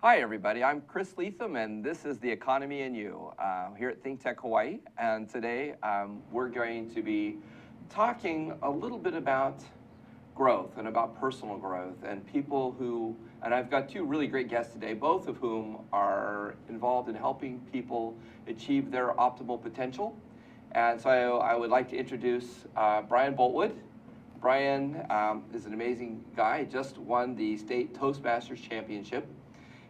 Hi, everybody. I'm Chris Lethem, and this is The Economy and You here at ThinkTech Hawaii. And today we're going to be talking a little bit about growth and about personal growth and people who, and I've got two really great guests today, both of whom are involved in helping people achieve their optimal potential. And so I would like to introduce Brian Boltwood. Brian is an amazing guy, just won the State Toastmasters Championship.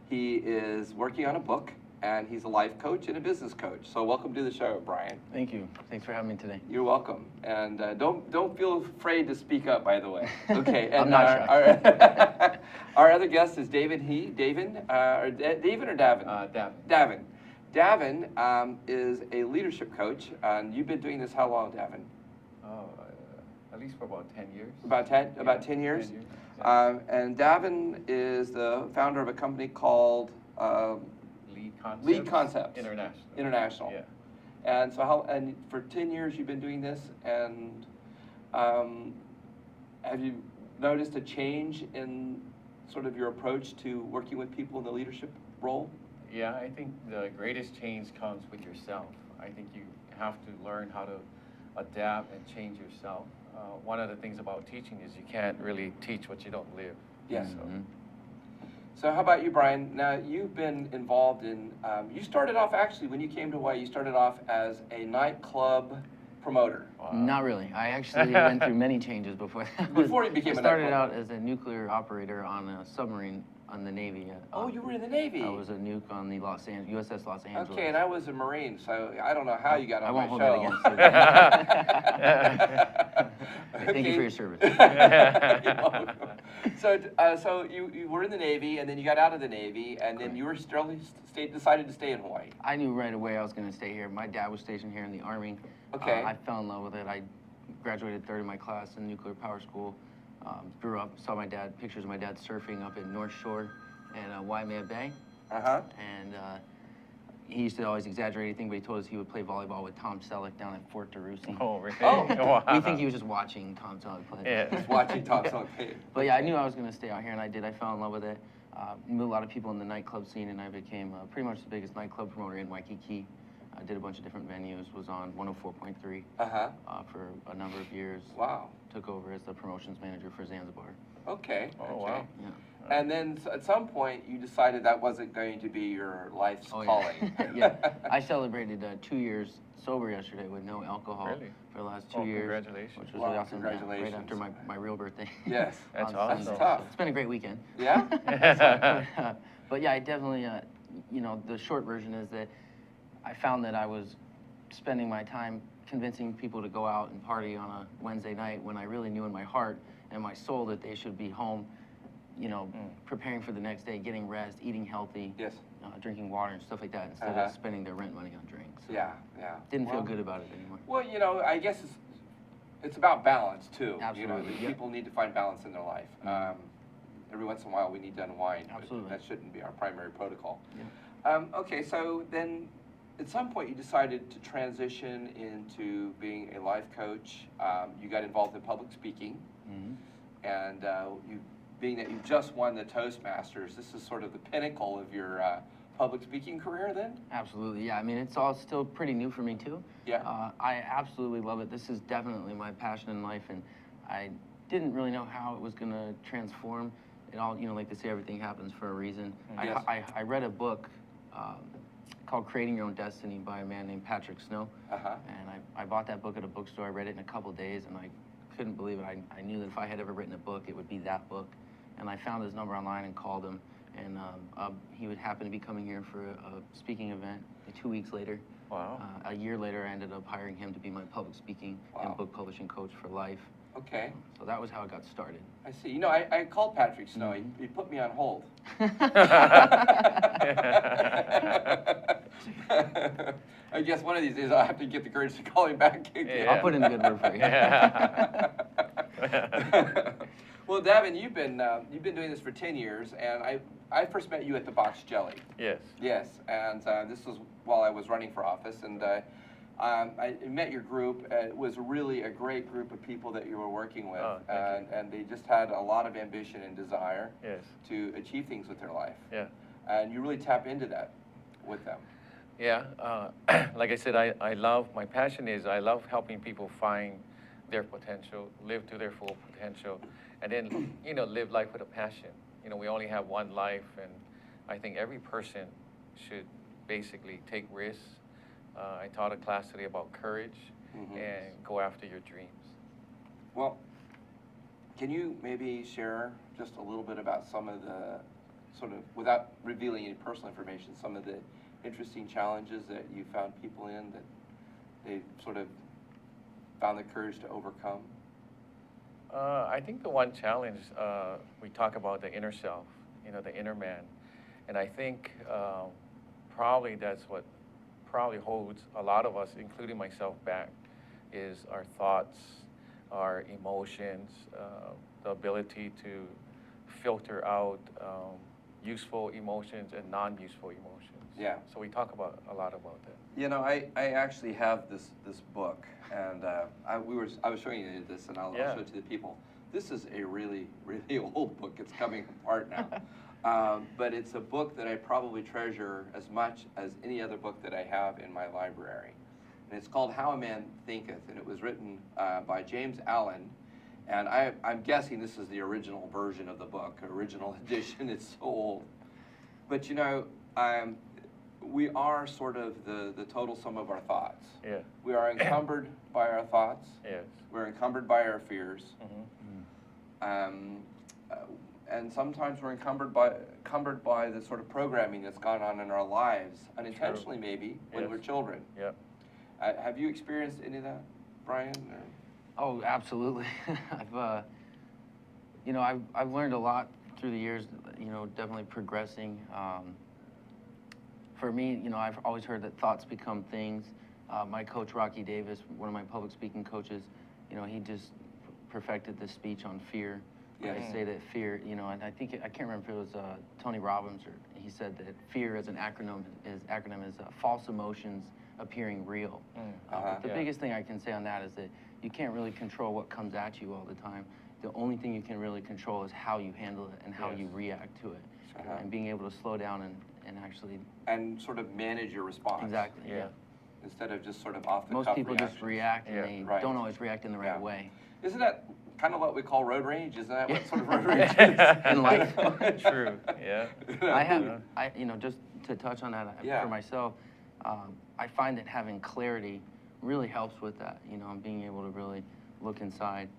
He is working on a book, and he's a life coach and a business coach. So welcome to the show, Brian. Thank you. Thanks for having me today. You're welcome. And don't feel afraid to speak up, by the way. Okay. And I'm not shy. Our other guest is Davin Hee. Davin or Davin? Davin. Davin is a leadership coach, and you've been doing this how long, Davin? At least for about 10 years. About 10 years? 10 years. And Davin is the founder of a company called Lead Concepts International. Yeah. And so and for 10 years you've been doing this, and have you noticed a change in sort of your approach to working with people in the leadership role? Yeah, I think the greatest change comes with yourself. I think you have to learn how to adapt and change yourself. One of the things about teaching is you can't really teach what you don't live. Yes. So how about you, Brian? Now, you've been involved in, you started off, actually, when you came to Hawaii, you started off as a nightclub promoter. Wow. Not really. I actually went through many changes before that. Before you became a nightclub. I started out as a nuclear operator on a submarine on the Navy. Oh, you were in the Navy. I was a nuke on the USS Los Angeles. Okay, and I was a Marine, so I don't know how you got on my show. I won't hold that against you. Thank you for your service. So you were in the Navy, and then you got out of the Navy, and then you were decided to stay in Hawaii. I knew right away I was going to stay here. My dad was stationed here in the Army. Okay. I fell in love with it. I graduated third in my class in nuclear power school. Grew up, saw pictures of my dad surfing up in North Shore and Waimea Bay. And he used to always exaggerate anything, but he told us he would play volleyball with Tom Selleck down at Fort DeRussy. Oh, really? Oh. Wow. We think he was just watching Tom Selleck play. Yeah. Just watching Tom Selleck play. But yeah, I knew I was going to stay out here, and I did. I fell in love with it. Knew a lot of people in the nightclub scene, and I became pretty much the biggest nightclub promoter in Waikiki. I did a bunch of different venues, was on 104.3 for a number of years. Wow. Took over as the promotions manager for Zanzibar. Okay. Oh, wow. Yeah. And then at some point you decided that wasn't going to be your life's calling. Yeah. I celebrated 2 years sober yesterday with no alcohol for the last 2 years. Congratulations. Which was Wow, really awesome. congratulations. Right after my real birthday. Yes. That's On awesome. Sunday. That's tough. It's been a great weekend. Yeah? But yeah, I definitely, the short version is that I found that I was spending my time convincing people to go out and party on a Wednesday night when I really knew in my heart and my soul that they should be home, preparing for the next day, getting rest, eating healthy, Yes. drinking water and stuff like that instead of spending their rent money on drinks. So Yeah. didn't feel good about it anymore. Well, I guess it's about balance too. Absolutely, yeah. People need to find balance in their life. Every once in a while we need to unwind. Absolutely. But that shouldn't be our primary protocol. Yeah. Okay, so then at some point you decided to transition into being a life coach. You got involved in public speaking. And being that you just won the Toastmasters, this is sort of the pinnacle of your public speaking career then? Absolutely, yeah. I mean, it's all still pretty new for me too. Yeah. I absolutely love it. This is definitely my passion in life, and I didn't really know how it was going to transform. It all, like they say, everything happens for a reason. Yes. I read a book called Creating Your Own Destiny by a man named Patrick Snow. And I bought that book at a bookstore. I read it in a couple days, and I couldn't believe it. I knew that if I had ever written a book, it would be that book. And I found his number online and called him. And he would happen to be coming here for a speaking event 2 weeks later. Wow. A year later, I ended up hiring him to be my public speaking and book publishing coach for life. Okay. So that was how it got started. I see. I called Patrick Snow. He put me on hold. I guess one of these days I'll have to get the courage to call him back again. Yeah. I'll put in a good word for you. Well, Davin, you've been doing this for 10 years, and I first met you at the Box Jelly. Yes. Yes, and this was while I was running for office, and I met your group. It was really a great group of people that you were working with, thank you. and they just had a lot of ambition and desire Yes. to achieve things with their life. Yeah. and you really tap into that with them. Yeah, like I said, I love, my passion is I love helping people find their potential, live to their full potential, and then, live life with a passion. We only have one life, and I think every person should basically take risks. I taught a class today about courage and go after your dreams. Well, can you maybe share just a little bit about some of the sort of, without revealing any personal information, some of the interesting challenges that you found people in that they sort of found the courage to overcome? I think the one challenge, we talk about the inner self, the inner man. And I think probably that's what probably holds a lot of us, including myself, back, is our thoughts, our emotions, the ability to filter out useful emotions and non-useful emotions. Yeah. So we talk about a lot about that. I actually have this book, and I was showing you this, and I'll show it to the people. This is a really, really old book. It's coming apart now. But it's a book that I probably treasure as much as any other book that I have in my library. And it's called How a Man Thinketh, and it was written by James Allen. And I'm guessing this is the original version of the book, original edition. It's so old. But we are sort of the total sum of our thoughts. Yeah. We are encumbered by our thoughts. Yes. We're encumbered by our fears. Mm-hmm. And sometimes we're encumbered by the sort of programming that's gone on in our lives, unintentionally maybe, when we're children. Yeah. Have you experienced any of that, Brian? Or? Oh, absolutely. I've learned a lot through the years, definitely progressing. For me, I've always heard that thoughts become things. My coach, Rocky Davis, one of my public speaking coaches, he just perfected this speech on fear. Yes. I say that fear, and I can't remember if it was Tony Robbins, or he said that fear as an acronym is false emotions appearing real. The biggest thing I can say on that is that you can't really control what comes at you all the time. The only thing you can really control is how you handle it and how you react to it. And being able to slow down and actually... And sort of manage your response. Exactly, yeah. Instead of just sort of off the cuff Most people reactions. just react, and they don't always react in the right way. Isn't that kind of what we call road rage? Isn't that what sort of road rage is? In life. True, yeah. Just to touch on that for myself, I find that having clarity really helps with that, and being able to really look inside,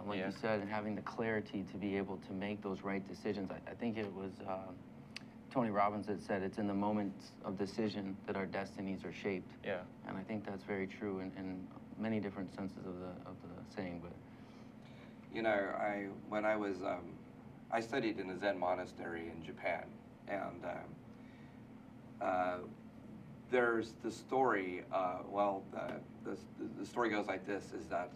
like you said, and having the clarity to be able to make those right decisions. I think it was Tony Robbins that said it's in the moments of decision that our destinies are shaped. Yeah. And I think that's very true in many different senses of the saying. But when I was I studied in a Zen monastery in Japan, and there's the story. The story goes like this: is that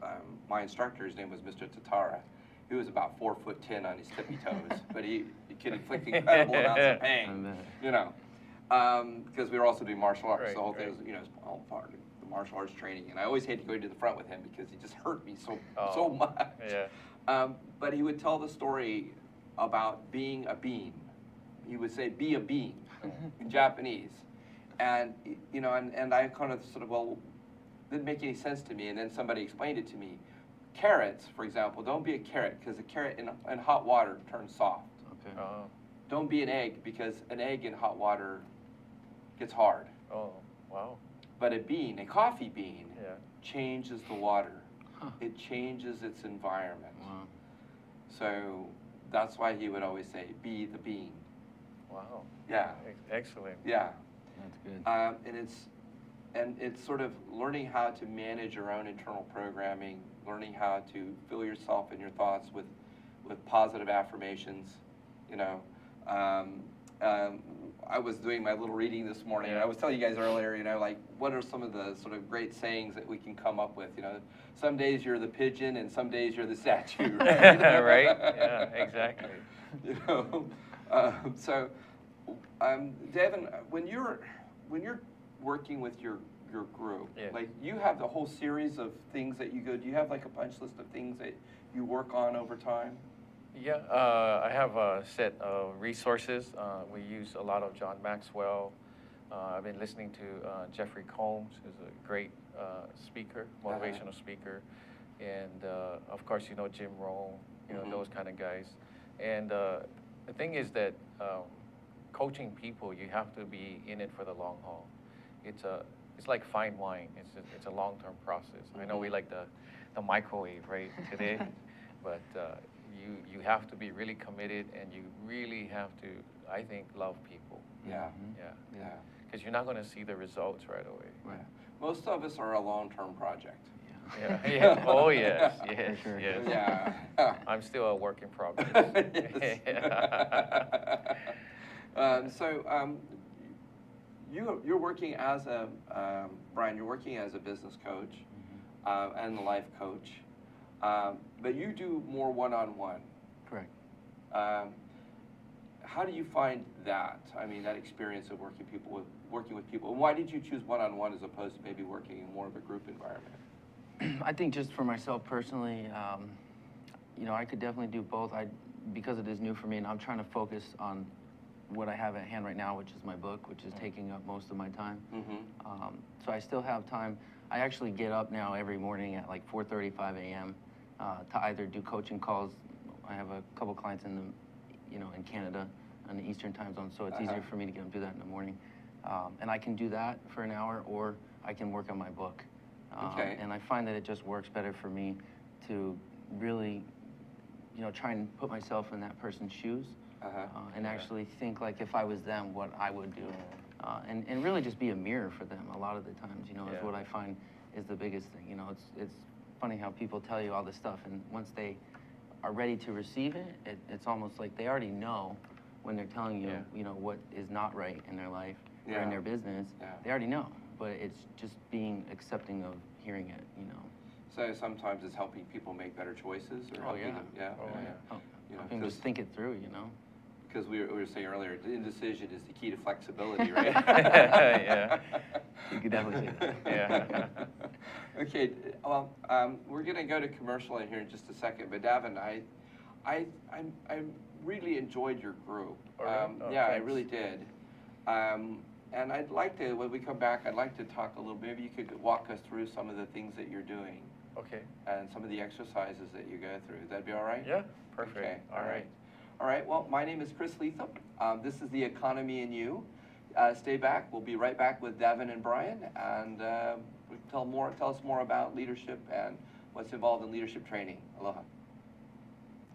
my instructor, his name was Mr. Tatara. He was about 4'10" on his tippy toes, but he could inflict incredible amounts of pain. Because we were also doing martial arts. The whole thing was, it's all part of the martial arts training, and I always hated going to the front with him because he just hurt me so much. Yeah. But he would tell the story about being a bean. He would say, "Be a bean," in Japanese. And and I kind of sort of, didn't make any sense to me. And then somebody explained it to me. Carrots, for example, don't be a carrot because a carrot in hot water turns soft. okay. Don't be an egg because an egg in hot water gets hard. Oh, wow. But a bean, a coffee bean, changes the water. Huh. It changes its environment. Wow. So that's why he would always say, "Be the bean." Wow. Yeah. Excellent. Yeah. That's good. And it's sort of learning how to manage your own internal programming, learning how to fill yourself and your thoughts with positive affirmations. I was doing my little reading this morning, and I was telling you guys earlier, what are some of the sort of great sayings that we can come up with? Some days you're the pigeon, and some days you're the statue. Right? Right? Yeah, exactly. So, Davin, when you're working with your group, like you have the whole series of things that you go. Do you have like a punch list of things that you work on over time? Yeah, I have a set of resources. We use a lot of John Maxwell. I've been listening to Jeffrey Combs, who's a great speaker, motivational speaker. And of course, you know, Jim Rohn, you know, those kind of guys. And the thing is that coaching people, you have to be in it for the long haul. It's like fine wine. It's a long-term process. I know we like the microwave, right, today, but you have to be really committed, and you really have to, I think, love people. Yeah. Yeah. Because you're not going to see the results right away. Right. Most of us are a long-term project. Yeah. Oh, yes. Yes. Sure. Yes. Yeah. I'm still a work in progress. You're working as a Brian. You're working as a business coach and a life coach, but you do more one-on-one. Correct. How do you find that? I mean, that experience of working with people. And why did you choose one-on-one as opposed to maybe working in more of a group environment? I think just for myself personally, you know, I could definitely do both. Because it is new for me, and I'm trying to focus on what I have at hand right now, which is my book, which is taking up most of my time. So I still have time. I actually get up now every morning at like 4:35 a.m. To either do coaching calls. I have a couple clients in Canada on the Eastern time zone, so it's easier for me to get them to do that in the morning. And I can do that for an hour, or I can work on my book. And I find that it just works better for me to really, you know, try and put myself in that person's shoes. And actually think like if I was them, what I would do, and really just be a mirror for them. A lot of the times, you know, is what I find is the biggest thing. You know, it's funny how people tell you all this stuff, and once they are ready to receive it, it's almost like they already know when they're telling you, you know, what is not right in their life or in their business. They already know, but it's just being accepting of hearing it. You know. So sometimes it's helping people make better choices, or helping them. Helping just think it through. You know. Because we were saying earlier, indecision is the key to flexibility, right? Yeah. You could definitely say that. Yeah. Okay. Well, we're going to go to commercial in here in just a second. But Davin, I really enjoyed your group. Yeah, I really did. And I'd like to, when we come back, I'd like to talk a little. Maybe you could walk us through some of the things that you're doing. Okay. And some of the exercises that you go through. That'd be all right? Yeah. Perfect. Okay. All right. All right, well, my name is Chris Lethem. This is The Economy and You. Stay back. We'll be right back with Davin and Brian, and tell us more about leadership and what's involved in leadership training. Aloha.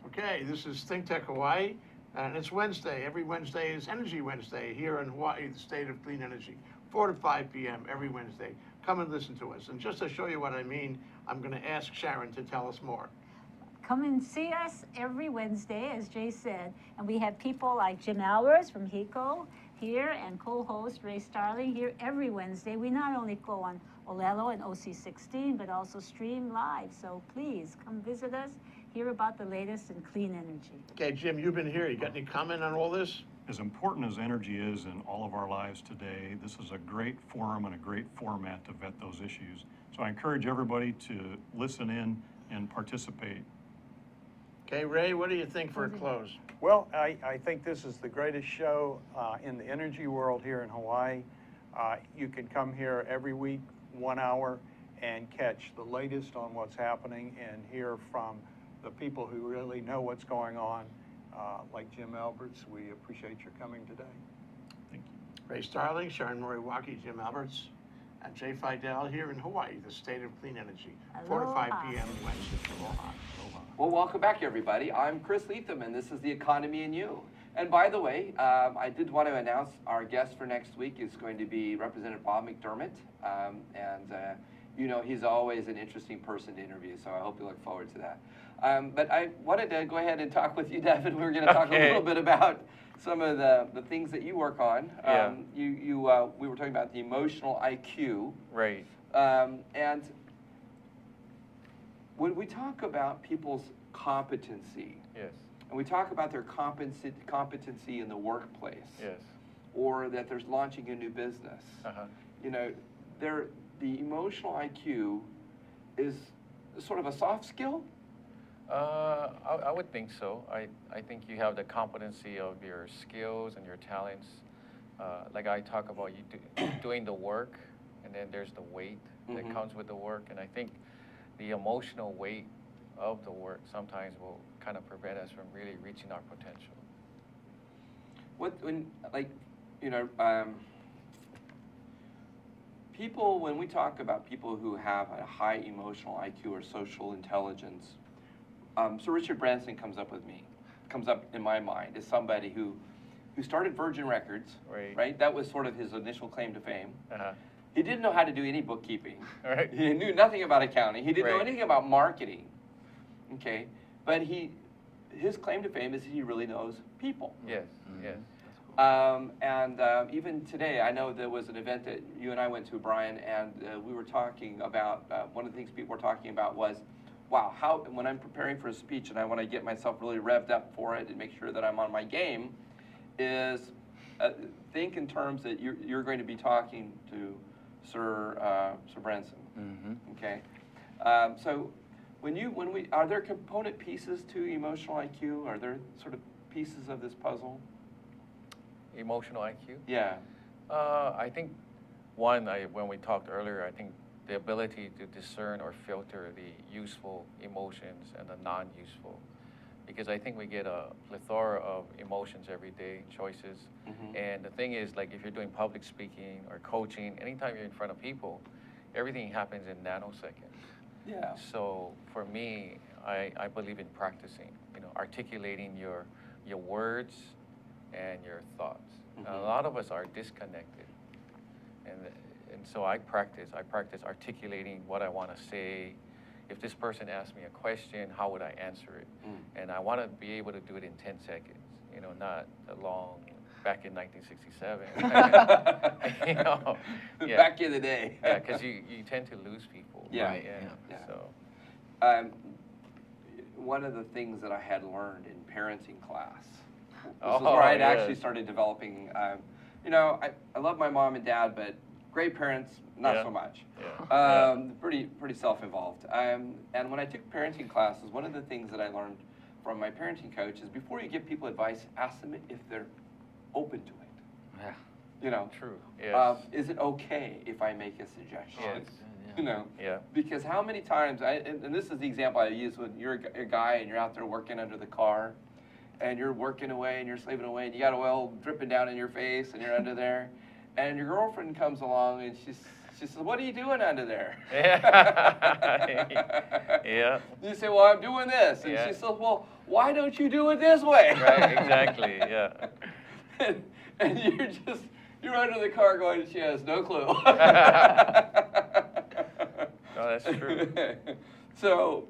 Okay, this is ThinkTech Hawaii, and it's Wednesday. Every Wednesday is Energy Wednesday here in Hawaii, the state of clean energy. 4 to 5 p.m. every Wednesday. Come and listen to us. And just to show you what I mean, I'm going to ask Sharon to tell us more. Come and see us every Wednesday, as Jay said. And we have people like Jim Albers from HECO here, and co-host Ray Starling here every Wednesday. We not only go on Olelo and OC16, but also stream live. So please come visit us, hear about the latest in clean energy. Okay, Jim, you've been here. You got any comment on all this? As important as energy is in all of our lives today, this is a great forum and a great format to vet those issues. So I encourage everybody to listen in and participate. Okay, Ray, what do you think for a close? Well, I think this is the greatest show in the energy world here in Hawaii. You can come here every week, 1 hour, and catch the latest on what's happening and hear from the people who really know what's going on, like Jim Alberts. We appreciate your coming today. Thank you. Ray Starling, Sharon Moriwaki, Jim Alberts, and Jay Fidel here in Hawaii, the state of clean energy. 4 to 5 p.m. Wednesday. Aloha. Well, welcome back, everybody. I'm Chris Lethem, and this is The Economy and You. And by the way, I did want to announce our guest for next week is going to be Representative Bob McDermott. You know, he's always an interesting person to interview, so I hope you look forward to that. But I wanted to go ahead and talk with you, Davin. We were going to talk a little bit about some of the things that you work on. We were talking about the emotional IQ. Right. And when we talk about people's competency, Yes. and we talk about their competency in the workplace, Yes. or that they're launching a new business, you know, the emotional IQ is sort of a soft skill. I would think so. I think you have the competency of your skills and your talents. Like I talk about doing the work, and then there's the weight that comes with the work. And I think the emotional weight of the work sometimes will kind of prevent us from really reaching our potential. People, when we talk about people who have a high emotional IQ or social intelligence, so Richard Branson comes up in my mind as somebody who started Virgin Records, right? That was sort of his initial claim to fame. He didn't know how to do any bookkeeping. Right. He knew nothing about accounting. He didn't know anything about marketing. Okay, but his claim to fame is he really knows people. Yes. Yes. Even today, I know there was an event that you and I went to, Brian, and we were talking about, one of the things people were talking about was, wow, when I'm preparing for a speech and I want to get myself really revved up for it and make sure that I'm on my game, is think in terms that you're going to be talking to Sir Branson. Okay, so are there component pieces to emotional IQ? Are there sort of pieces of this puzzle? Emotional IQ? Yeah. I think when we talked earlier, I think the ability to discern or filter the useful emotions and the non-useful. Because I think we get a plethora of emotions every day, choices. And the thing is, like if you're doing public speaking or coaching, anytime you're in front of people, everything happens in nanoseconds. Yeah. So for me, I believe in practicing, articulating your words and your thoughts. A lot of us are disconnected. And so I practice articulating what I want to say. If this person asks me a question, how would I answer it? And I want to be able to do it in 10 seconds, not a long, back in 1967. Yeah. Back in the day. Yeah, because you tend to lose people. Yeah. Right? Yeah. So. One of the things that I had learned in parenting class, this is where I'd actually started developing, I love my mom and dad, but great parents, not so much. Yeah. Pretty self-involved. And when I took parenting classes, one of the things that I learned from my parenting coach is before you give people advice, ask them if they're open to it. Yeah. True. Yes. Is it okay if I make a suggestion? Yes. Yeah. Because how many times, and this is the example I use when you're a guy and you're out there working under the car, and you're working away and you're slaving away and you got oil dripping down in your face and you're under there, and your girlfriend comes along and she says, "What are you doing under there?" Yeah. You say, "Well, I'm doing this," and she says, "Well, why don't you do it this way?" Right. Exactly. Yeah. and you're under the car going, she has no clue. No, that's true. So,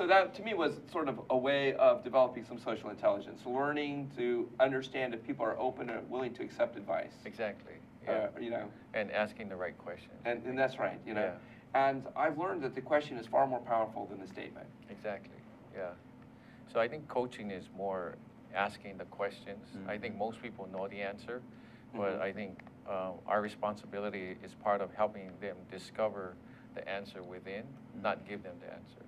that to me was sort of a way of developing some social intelligence, learning to understand if people are open and willing to accept advice. Exactly. Yeah. And asking the right questions. And that's right. Yeah. And I've learned that the question is far more powerful than the statement. Exactly. Yeah. So I think coaching is more asking the questions. I think most people know the answer, but I think our responsibility is part of helping them discover the answer within, not give them the answer.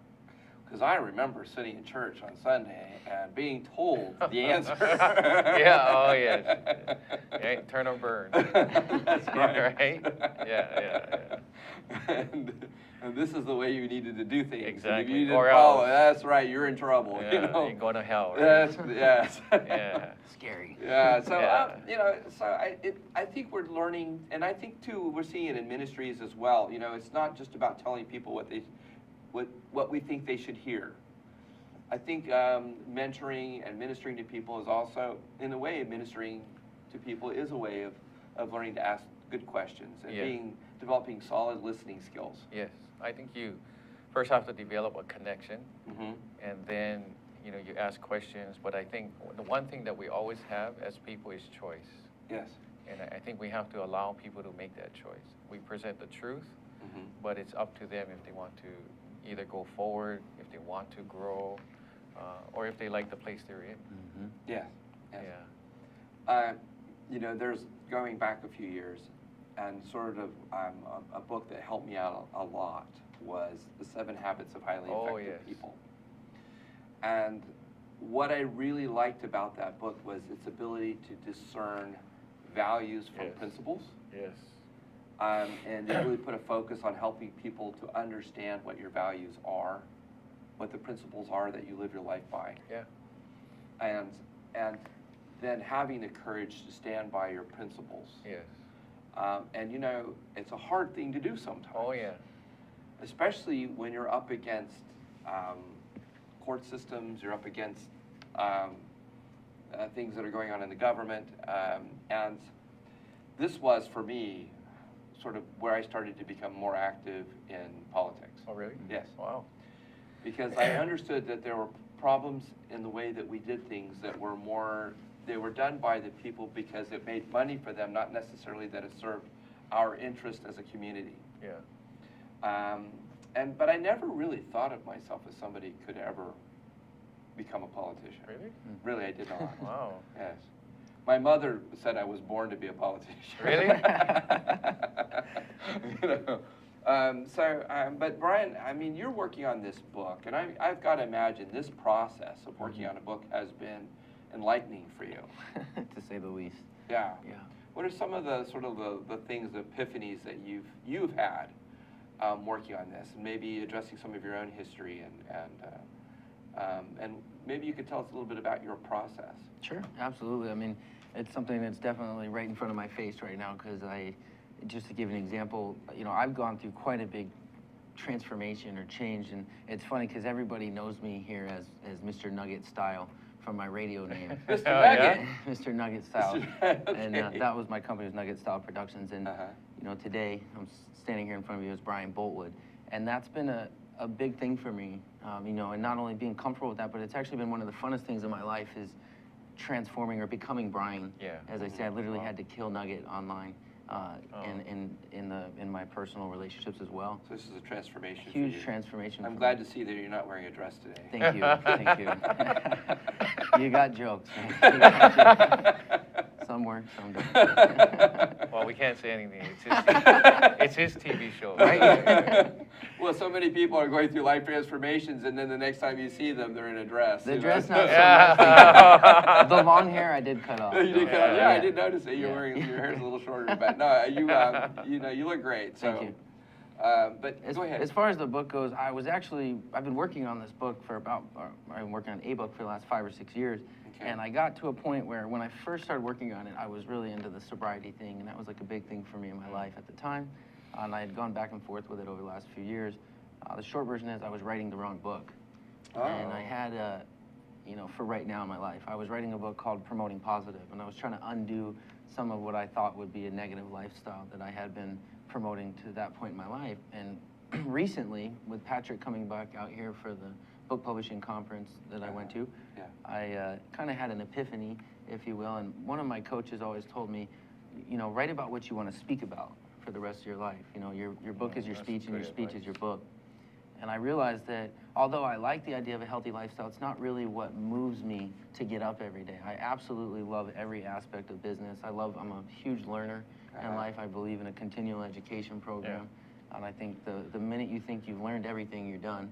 Because I remember sitting in church on Sunday and being told the answer. Yeah, oh yes. Yeah, turn or burn. That's right. Right? Yeah. And this is the way you needed to do things. Exactly. If you didn't Or follow, else. that's right, you're in trouble. Yeah, you're going to hell, right? Yes. Yeah. Scary. Yeah, so, Yeah. I think we're learning, and I think too, we're seeing it in ministries as well. It's not just about telling people what we think they should hear. I think mentoring and ministering to people is also, in a way, ministering to people is a way of learning to ask good questions and developing solid listening skills. Yes, I think you first have to develop a connection, and then you ask questions. But I think the one thing that we always have as people is choice. Yes. And I think we have to allow people to make that choice. We present the truth, but it's up to them if they want to either go forward, if they want to grow, or if they like the place they're in. Yes. Yeah. There's going back a few years, and sort of a book that helped me out a lot was The 7 Habits of Highly Oh, Effective yes. People. And what I really liked about that book was its ability to discern values from Yes. principles. Yes. And it really put a focus on helping people to understand what your values are, what the principles are that you live your life by. Yeah. And then having the courage to stand by your principles. Yes. And you know, it's a hard thing to do sometimes. Oh, yeah. Especially when you're up against court systems, you're up against things that are going on in the government. And this was, for me, sort of where I started to become more active in politics. Oh, really? Yes. Wow. Because I understood that there were problems in the way that we did things that were more, they were done by the people because it made money for them, not necessarily that it served our interest as a community. Yeah. But I never really thought of myself as somebody who could ever become a politician. Really? Really, I did not. Wow. Yes. My mother said I was born to be a politician. Really? You know, but Brian, I mean, you're working on this book, and I've got to imagine this process of working on a book has been enlightening for you. To say the least. Yeah. Yeah. What are some of the sort of the things, the epiphanies that you've had working on this, and maybe addressing some of your own history, and maybe you could tell us a little bit about your process. Sure, absolutely. I mean, it's something that's definitely right in front of my face right now because just to give an example, you know, I've gone through quite a big transformation or change, and it's funny because everybody knows me here as Mr. Nugget Style from my radio name. Mr. Yeah. Nugget. Mr. Nugget Style. Okay. And that was my company, was Nugget Style Productions, and you know, today I'm standing here in front of you as Brian Boltwood, and that's been a big thing for me, you know, and not only being comfortable with that, but it's actually been one of the funnest things in my life is transforming or becoming Brian. Yeah. As I said, I literally Wow. had to kill Nugget online, in my personal relationships as well. So this is a transformation for Huge you. transformation. I'm for glad me. to see that you're not wearing a dress today. Thank you, thank you. You got jokes, man. You got jokes. Some work, some don't. Well, we can't say anything. It's his TV show. Right? Well, so many people are going through life transformations, and then the next time you see them, they're in a dress. The you know? dress not so Yeah. much. The long hair I did cut off. You did though. cut off. Yeah, I Yeah. did notice it. You're Yeah. wearing your hair's a little shorter, but no, you know, you look great. So, Thank you. But As, go ahead. as far as the book goes, I've been working on this book for I've been working on a book for the last 5 or 6 years. Okay. And I got to a point where when I first started working on it, I was really into the sobriety thing, and that was like a big thing for me in my life at the time. And I had gone back and forth with it over the last few years. The short version is I was writing the wrong book. Oh. And I had, you know, for right now in my life, I was writing a book called Promoting Positive, and I was trying to undo some of what I thought would be a negative lifestyle that I had been promoting to that point in my life. And recently, with Patrick coming back out here for the book publishing conference that I went to, Yeah. I kind of had an epiphany, if you will. And one of my coaches always told me, you know, write about what you want to speak about for the rest of your life. You know, your book is your That's speech, and your great speech advice. is your book. And I realized that although I like the idea of a healthy lifestyle, it's not really what moves me to get up every day. I absolutely love every aspect of business. I'm a huge learner in life. I believe in a continual education program. And I think the minute you think you've learned everything, you're done.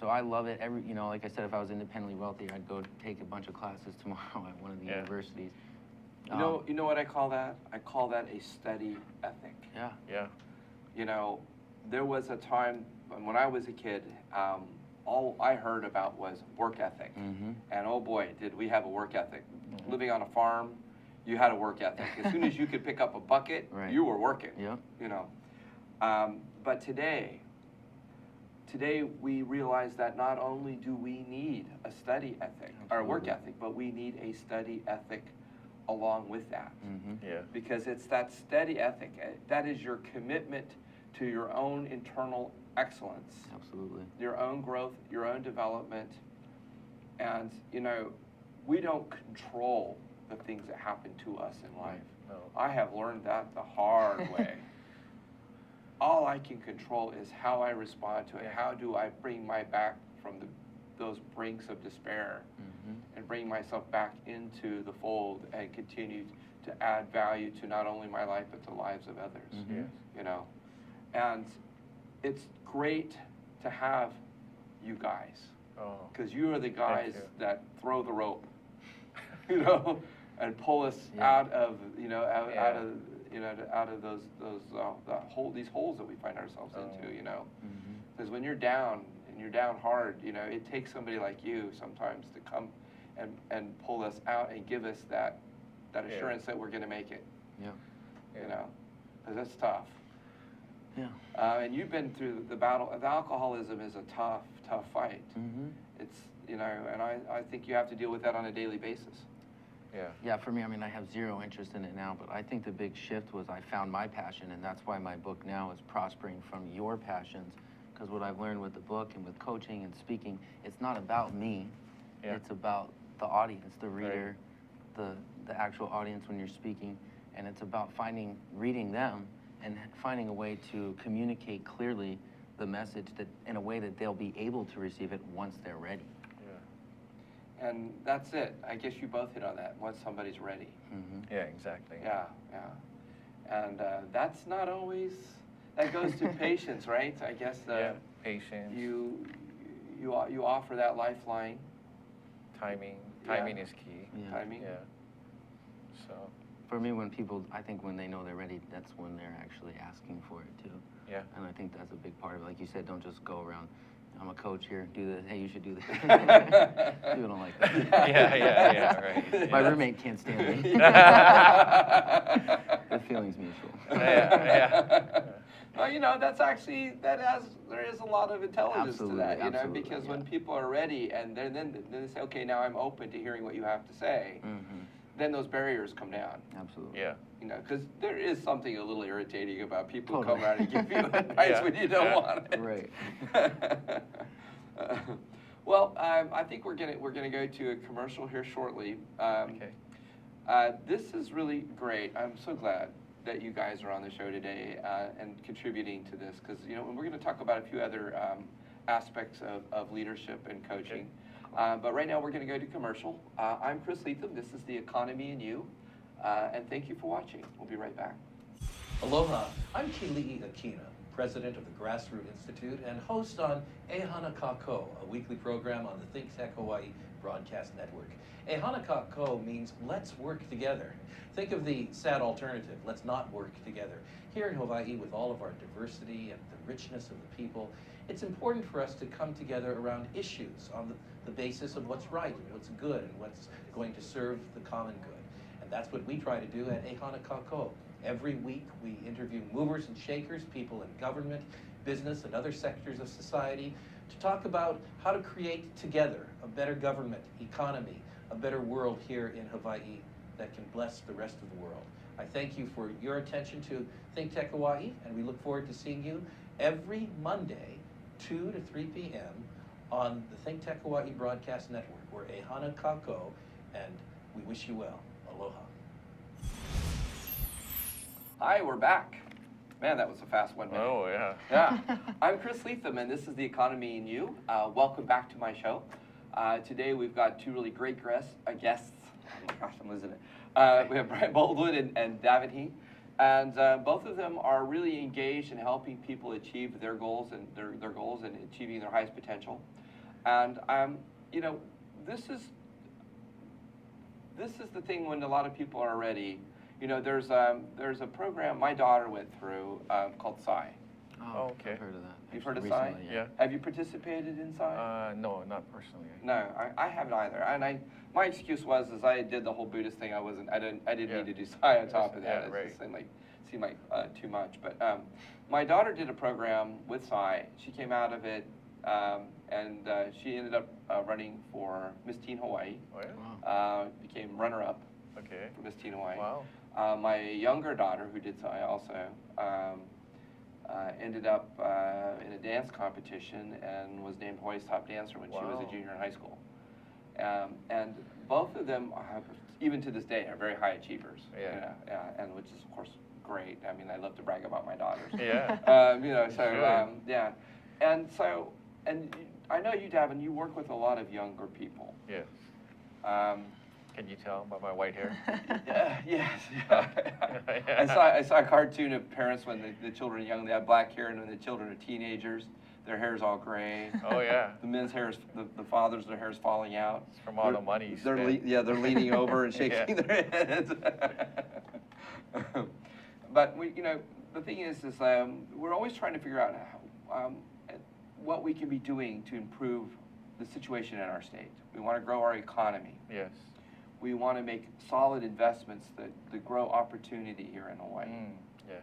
So I love it. You know, like I said, if I was independently wealthy, I'd go take a bunch of classes tomorrow at one of the universities. You know what I call that? I call that a study ethic. Yeah. Yeah. You know, there was a time when I was a kid, all I heard about was work ethic. Mm-hmm. And oh boy, did we have a work ethic. Living on a farm, you had a work ethic. As soon as you could pick up a bucket, Right. you were working. Yep. You know, but today we realize that not only do we need a study ethic or work Absolutely. ethic, but we need a study ethic along with that. Mm-hmm. Yeah. Because it's that steady ethic, that is your commitment to your own internal excellence, Absolutely. your own growth, your own development. And, you know, we don't control the things that happen to us in life. No. I have learned that the hard way. All I can control is how I respond to it. Yeah. How do I bring my back from those brinks of despair Mm-hmm. and bring myself back into the fold and continue to add value to not only my life but the lives of others. Mhm. Yes. You know, and it's great to have you guys, Oh, because you are the guys you. that throw the rope, you know, and pull us Yeah. out of, you know, out Yeah. of, you know, out of these holes that we find ourselves into, you know. Mhm. Because when you're down and you're down hard, you know, it takes somebody like you sometimes to come and pull us out and give us that assurance that we're going to make it, Yeah. you know, because that's tough. Yeah. And you've been through the battle. The alcoholism is a tough fight. Mm-hmm. It's, you know, and I think you have to deal with that on a daily basis. Yeah. Yeah, for me, I mean, I have zero interest in it now, but I think the big shift was I found my passion, and that's why my book now is prospering from your passions. Because what I've learned with the book and with coaching and speaking, it's not about me. Yeah. It's about the audience, the reader, the actual audience when you're speaking, and it's about reading them and finding a way to communicate clearly the message that in a way that they'll be able to receive it once they're ready. Yeah. And that's it. I guess you both hit on that, once somebody's ready. Mm-hmm. Yeah, exactly. Yeah, yeah. And that's not always, that goes to patience, right? I guess Yeah, patience, you offer that lifeline. timing. Yeah. Timing is key. Yeah. Timing. Yeah. So, For me, I think when they know they're ready, that's when they're actually asking for it too. yeah. And I think that's a big part of it. Like you said, don't just go around, I'm a coach here, do this, hey, you should do this. People don't like that. Yeah, right. My roommate can't stand me. The feeling's mutual. Yeah. Well, you know, that's actually, there is a lot of intelligence to that, you know, Absolutely, because when yeah. people are ready and then they say, okay, now I'm open to hearing what you have to say, Mm-hmm. then those barriers come down. Absolutely. Yeah. You know, because there is something a little irritating about people who Totally. come around and give you advice Yeah. when you don't Yeah. want it. Right. Well, I think we're gonna go to a commercial here shortly. Okay. This is really great. I'm so glad that you guys are on the show today and contributing to this, because you know, we're going to talk about a few other aspects of leadership and coaching. But right now we're going to go to commercial. I'm Chris Lethem. This is The Economy and You, and thank you for watching. We'll be right back. Aloha, I'm Kili'i Akina, president of the Grassroot Institute and host on Ehana Kako, a weekly program on the ThinkTech Hawaii broadcast network. Ehana Kako means let's work together. Think of the sad alternative, let's not work together. Here in Hawaii, with all of our diversity and the richness of the people, it's important for us to come together around issues on the basis of what's right, and what's good, and what's going to serve the common good. And that's what we try to do at Ehana Kako. Every week, we interview movers and shakers, people in government, business, and other sectors of society to talk about how to create together a better government, economy, a better world here in Hawaii that can bless the rest of the world. I thank you for your attention to ThinkTech Hawaii, and we look forward to seeing you every Monday, 2 to 3 p.m. on the ThinkTech Hawaii Broadcast Network. We're Ehana Kako, and we wish you well. Aloha. Hi, we're back. Man, that was a fast 1 minute. Oh, yeah. Yeah. I'm Chris Lethem, and this is The Economy and You. Welcome back to my show. Today we've got two really great guests. Oh my gosh, I'm losing it. We have Brian Boltwood and Davin Hee. And both of them are really engaged in helping people achieve their goals and their goals and achieving their highest potential. And you know, this is the thing when a lot of people are ready. You know, there's a program my daughter went through called PSI. Oh, okay. I've heard of that. You've heard of Recently, PSI? Yeah. Have you participated in PSI? No, not personally. No, I haven't either. And my excuse was I did the whole Buddhist thing. I didn't Yeah. need to do PSI on top of that. Yeah, It right. just seemed like too much. But my daughter did a program with PSI. She came out of it, and she ended up running for Miss Teen Hawaii. Oh, yeah? Wow. Became runner-up Okay. for Miss Teen Hawaii. Wow. My younger daughter, who did PSI also, ended up in a dance competition and was named Hawaii's top dancer when she was Wow. a junior in high school. And both of them, even to this day, are very high achievers. Yeah. And which is of course great. I mean, I love to brag about my daughters. Yeah. You know, so Sure. yeah, and I know you, Davin, you work with a lot of younger people. Yes. Can Can you tell by my white hair? Yes. Yeah. I saw a cartoon of parents when the children are young, they have black hair, and when the children are teenagers, their hair's all gray. Oh yeah. The men's hair is, the fathers, their hair's falling out. It's from all the money you They're spent. they're leaning over and shaking their heads. But the thing is we're always trying to figure out how, what we can be doing to improve the situation in our state. We want to grow our economy. Yes. We want to make solid investments that grow opportunity here in Hawaii. Yes.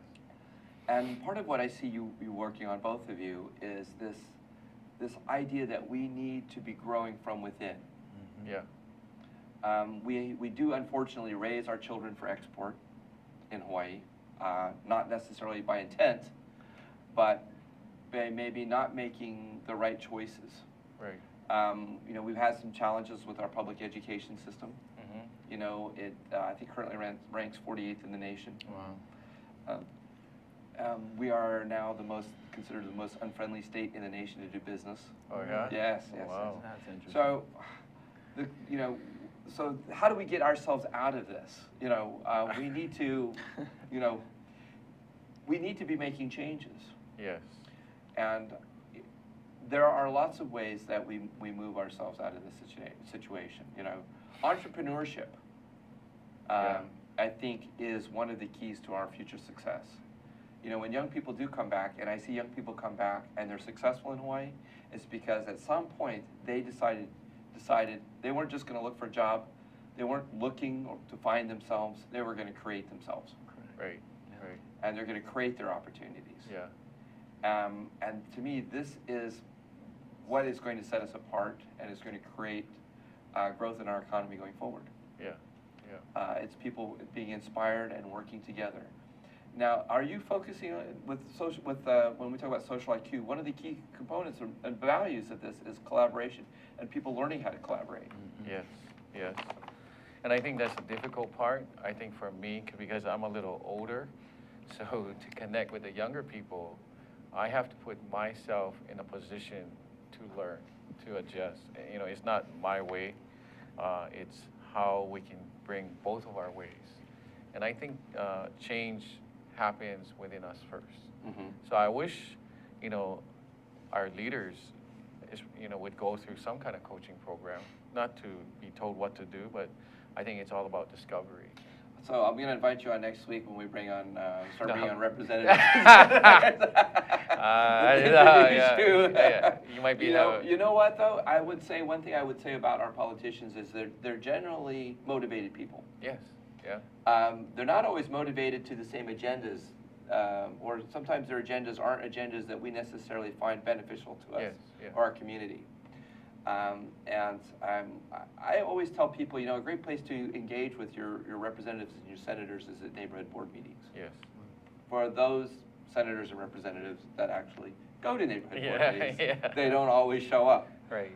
And part of what I see you working on, both of you, is this idea that we need to be growing from within. Yeah. We do unfortunately raise our children for export in Hawaii, not necessarily by intent, but by maybe not making the right choices. Right. We've had some challenges with our public education system. It I think currently ranks 48th in the nation. Wow. We are now considered the most unfriendly state in the nation to do business. Oh yeah. Yes. Wow. That's interesting. So, so how do we get ourselves out of this? We need to, we need to be making changes. Yes. And there are lots of ways that we move ourselves out of this situation. Entrepreneurship, I think, is one of the keys to our future success. When young people do come back, and I see young people come back and they're successful in Hawaii, it's because at some point they decided they weren't just going to look for a job, they weren't looking to find themselves, they were going to create themselves. Right. Right. And they're going to create their opportunities. Yeah. And to me, this is what is going to set us apart and is going to create growth in our economy going forward. Yeah. Yeah. It's people being inspired and working together. Now, are you focusing on, when we talk about social IQ, one of the key components and values of this is collaboration and people learning how to collaborate? Yes. Yes. And I think that's the difficult part. I think for me, because I'm a little older, so to connect with the younger people, I have to put myself in a position to learn, to adjust. It's not my way. It's how we can bring both of our ways. And I think change happens within us first. So I wish, our leaders, would go through some kind of coaching program, not to be told what to do, but I think it's all about discovery. So I'm going to invite you on next week when we bring on, start bringing on representatives. Yeah. You might be. You know what though? One thing I would say about our politicians is they're generally motivated people. Yes. Yeah. They're not always motivated to the same agendas, or sometimes their agendas aren't agendas that we necessarily find beneficial to us or our community. And I always tell people, a great place to engage with your representatives and your senators is at neighborhood board meetings. Yes. For those senators and representatives that actually go to neighborhood board meetings, they don't always show up. Right.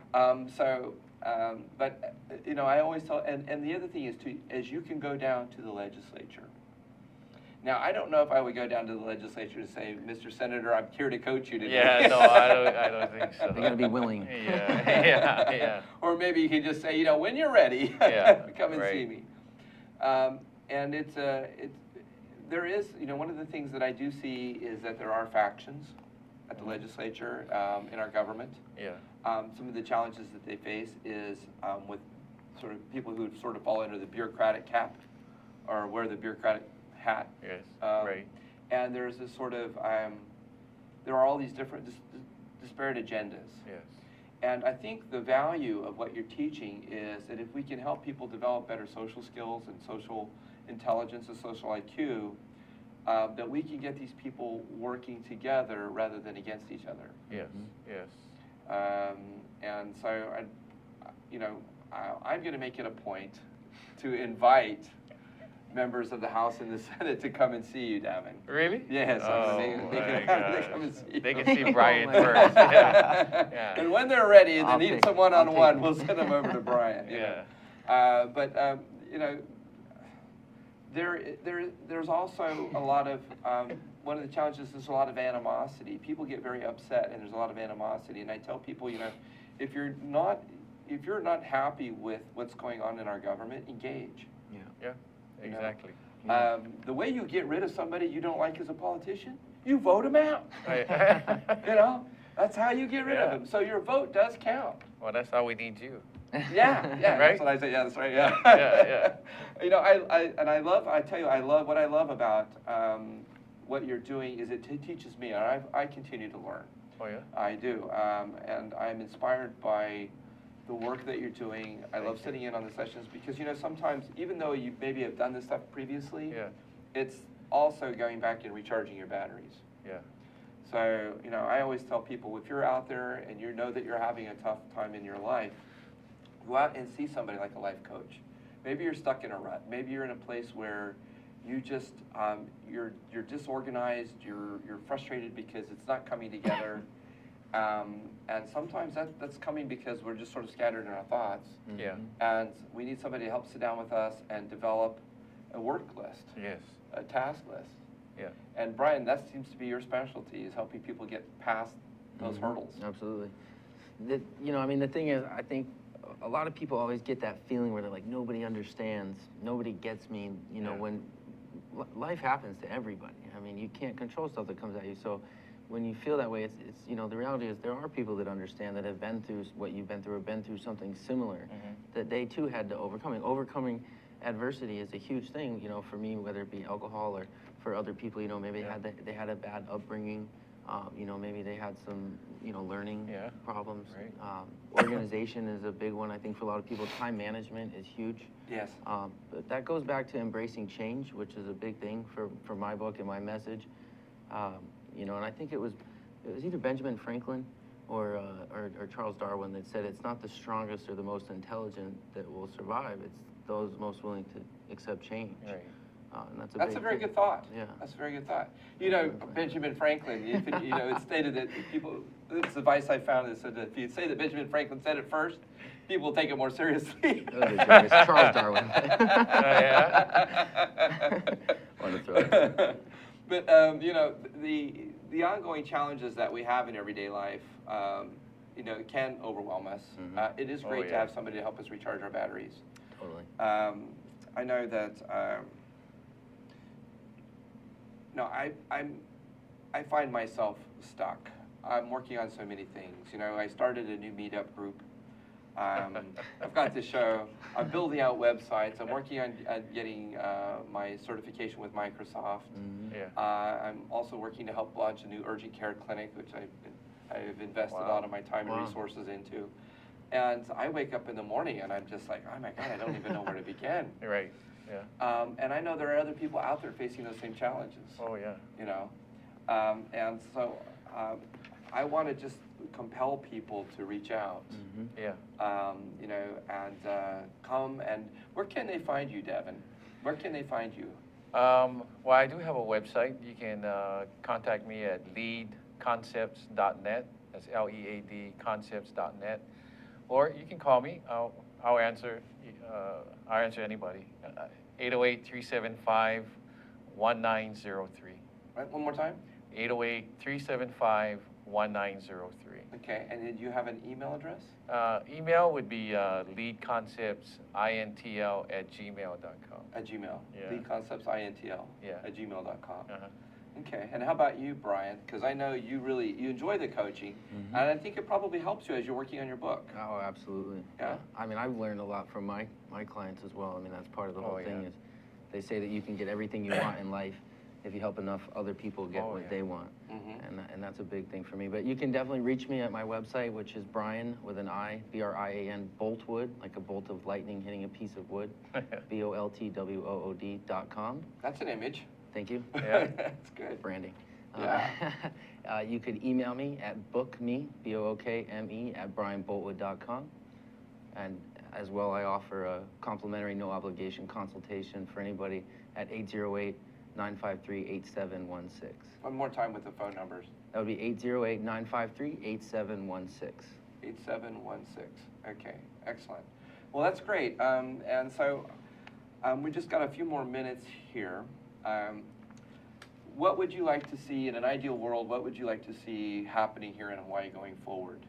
But I always tell, and the other thing is you can go down to the legislature. Now, I don't know if I would go down to the legislature to say, Mr. Senator, I'm here to coach you today. Yeah, no, I don't think so. They're going to be willing. Yeah. Or maybe you can just say, when you're ready, come and see me. And there is, one of the things that I do see is that there are factions at the legislature, in our government. Yeah. Some of the challenges that they face is with sort of people who sort of fall under the bureaucratic cap or wear the bureaucratic hat. Yes. Right. And there's this sort of, there are all these different disparate agendas. Yes. And I think the value of what you're teaching is that if we can help people develop better social skills and social intelligence and social IQ, that we can get these people working together rather than against each other. Yes. Yes. And so, I'm going to make it a point to invite members of the House and the Senate to come and see you, Davin. Really? Yes. They come and see you. They can see Brian first. Yeah. And when they're ready and they need some one-on-one, we'll send them over to Brian. There's also a lot of, one of the challenges is a lot of animosity. People get very upset and there's a lot of animosity. And I tell people, if you're not, if you're not happy with what's going on in our government, engage. Yeah, exactly. The way you get rid of somebody you don't like as a politician, you vote them out. Right. You know, that's how you get rid of them. So your vote does count. Well, that's how we need you. Yeah, Right? that's what I say. Yeah, that's right. Yeah, Yeah. You know, I tell you, I love what I love about what you're doing is it teaches me, and I continue to learn. Oh, yeah? I do, and I'm inspired by the work that you're doing. I love sitting in on the sessions because, you know, sometimes even though you maybe have done this stuff previously, it's also going back and recharging your batteries. Yeah. So, you know, I always tell people, if you're out there and you know that you're having a tough time in your life, go out and see somebody like a life coach. Maybe you're stuck in a rut. Maybe you're in a place where you just, you're disorganized, you're frustrated because it's not coming together. And sometimes that's coming because we're just sort of scattered in our thoughts. Yeah. And we need somebody to help sit down with us and develop a work list, Yes. a task list. Yeah. And Brian, that seems to be your specialty, is helping people get past those hurdles. Absolutely. You know, I mean, the thing is, I think a lot of people always get that feeling where they're like, nobody understands, nobody gets me, you know, when life happens to everybody. I mean, you can't control stuff that comes at you. So when you feel that way, it's you know, the reality is there are people that understand, that have been through what you've been through or been through something similar, that they too had to overcome. Overcoming adversity is a huge thing, you know, for me, whether it be alcohol or for other people, you know, maybe they had a bad upbringing, you know, maybe they had some, you know, learning problems. Right. Organization is a big one, I think, for a lot of people. Time management is huge. Yes. But that goes back to embracing change, which is a big thing for my book and my message. You know, and I think it was either Benjamin Franklin or Charles Darwin that said it's not the strongest or the most intelligent that will survive, it's those most willing to accept change. Right. And That's a very good thought. Yeah. That's a very good thought. You know, Benjamin Franklin, you know, it's stated that people, this advice I found, that said that if you say that Benjamin Franklin said it first, people will take it more seriously. Charles Darwin. Wanted to throw it. But, you know, the ongoing challenges that we have in everyday life, you know, can overwhelm us. It is great to have somebody to help us recharge our batteries. Totally. I know that, no, I find myself stuck. I'm working on so many things. You know, I started a new meetup group. I've got this show. I'm building out websites. I'm working on getting my certification with Microsoft. I'm also working to help launch a new urgent care clinic, which I've invested a lot of my time and resources into. And I wake up in the morning and I'm just like, oh my God, I don't even know where to begin. Right. Yeah. And I know there are other people out there facing those same challenges. Oh, yeah. You know, and so I want to just compel people to reach out. Yeah. You know, and come and where can they find you, Davin? Where can they find you? Well, I do have a website. You can contact me at leadconcepts.net. That's LEAD concepts.net. Or you can call me. I'll answer. I'll answer anybody. 808-375-1903. Right, one more time. 808-375-1903. Okay, and then do you have an email address? Email would be leadconceptsintl@gmail.com. At Gmail. Yeah. Leadconceptsintl Yeah. at gmail.com. Okay, and how about you, Brian? Because I know you enjoy the coaching, and I think it probably helps you as you're working on your book. Oh, absolutely. Yeah? I mean, I've learned a lot from my clients as well. I mean, that's part of the whole thing is they say that you can get everything you want in life if you help enough other people get what they want. And that's a big thing for me. But you can definitely reach me at my website, which is Brian, with an I, Brian, Boltwood, like a bolt of lightning hitting a piece of wood, BOLTWOOD.com. That's an image. Thank you. Yeah. That's good. Branding. Yeah. You could email me at bookme, BOOKME, at brianboltwood.com. And as well, I offer a complimentary, no obligation consultation for anybody at 808-953-8716. One more time with the phone numbers. That would be 808-953-8716. 8716. Okay, excellent. Well, that's great. And so we just got a few more minutes here. What would you like to see in an ideal world? What would you like to see happening here in Hawaii going forward?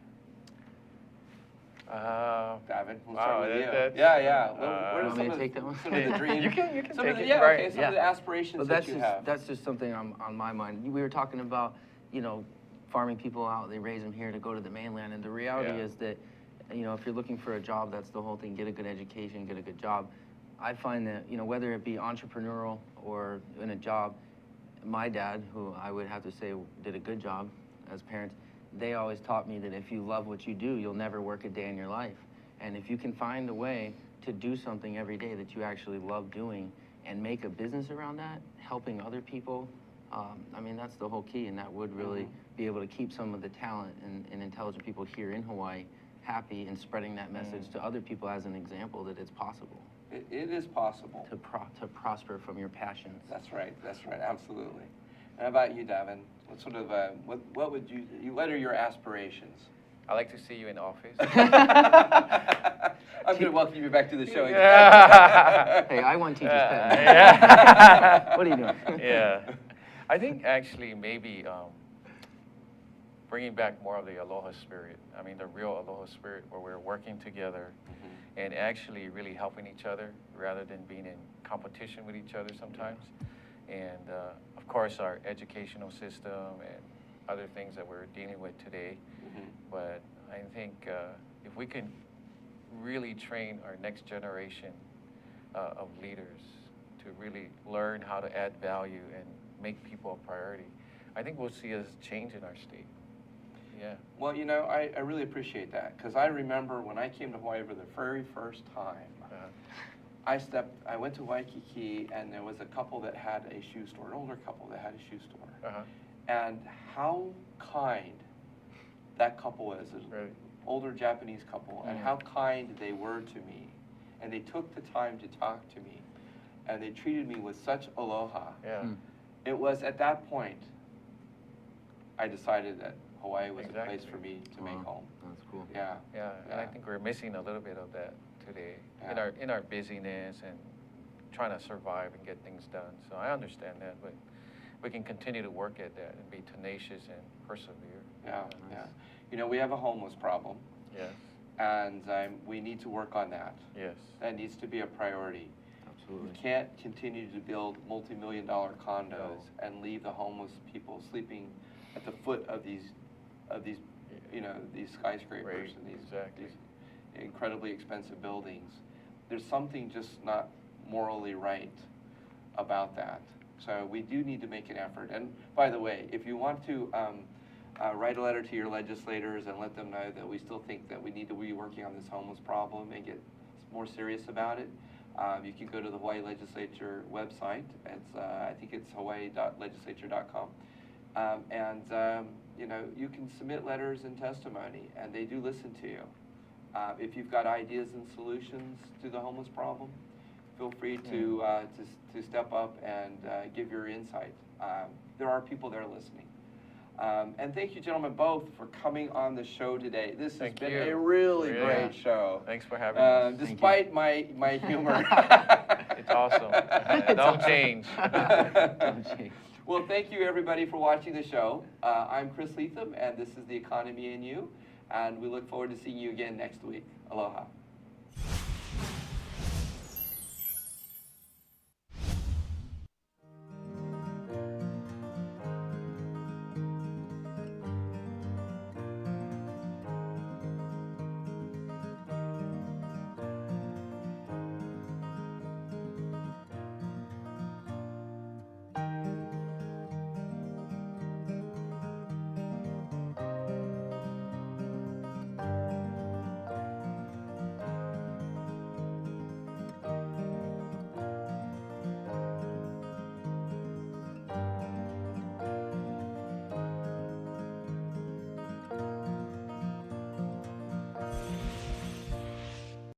Davin, we'll wow, start with you. that's- Yeah. What are want me some to of take that one? some of the dreams? You can some take of the, it, yeah, right. okay, some of the aspirations But that you have. that's just something on my mind. We were talking about, you know, farming people out, they raise them here to go to the mainland, and the reality Yeah. is that, you know, if you're looking for a job, that's the whole thing, get a good education, get a good job. I find that, you know, whether it be entrepreneurial or in a job, my dad, who I would have to say did a good job as parents, they always taught me that if you love what you do, you'll never work a day in your life. And if you can find a way to do something every day that you actually love doing and make a business around that, helping other people, I mean, that's the whole key, and that would really be able to keep some of the talent and intelligent people here in Hawaii happy and spreading that message to other people as an example that it's possible It is possible. to prosper from your passions. That's right, absolutely. And how about you, Davin? What sort of, what would what are your aspirations? I like to see you in office. I'm going to welcome you back to the show again. Hey, I won teacher's pet. Yeah. What are you doing? Yeah. I think actually maybe bringing back more of the aloha spirit. I mean, the real aloha spirit where we're working together and actually really helping each other rather than being in competition with each other sometimes. And of course, our educational system and other things that we're dealing with today. But I think if we can really train our next generation of leaders to really learn how to add value and make people a priority, I think we'll see us change in our state. Yeah. Well, you know, I really appreciate that, because I remember when I came to Hawaii for the very first time, I went to Waikiki, and there was a couple that had a shoe store, an older couple that had a shoe store. And how kind that couple was, an older Japanese couple, and how kind they were to me. And they took the time to talk to me, and they treated me with such aloha. Yeah. It was at that point I decided that Hawaii was a place for me to make home. That's cool. Yeah. Yeah, and I think we're missing a little bit of that today in our busyness and trying to survive and get things done. So I understand that, but we can continue to work at that and be tenacious and persevere. Yeah. You know, we have a homeless problem. Yes. And we need to work on that. Yes. That needs to be a priority. Absolutely. We can't continue to build multi-million-dollar condos and leave the homeless people sleeping at the foot of these you know, these skyscrapers and these incredibly expensive buildings. There's something just not morally right about that. So we do need to make an effort. And by the way, if you want to write a letter to your legislators and let them know that we still think that we need to be working on this homeless problem and get more serious about it, you can go to the Hawaii Legislature website. It's I think it's hawaii.legislature.com. You know, you can submit letters and testimony, and they do listen to you. If you've got ideas and solutions to the homeless problem, feel free to step up and give your insight. There are people there listening. And thank you, gentlemen, both, for coming on the show today. This has been a really great show. Thanks for having us. Despite my humor. It's awesome. Don't change. Don't change. Well, thank you, everybody, for watching the show. I'm Chris Lethem, and this is The Economy and You, and we look forward to seeing you again next week. Aloha.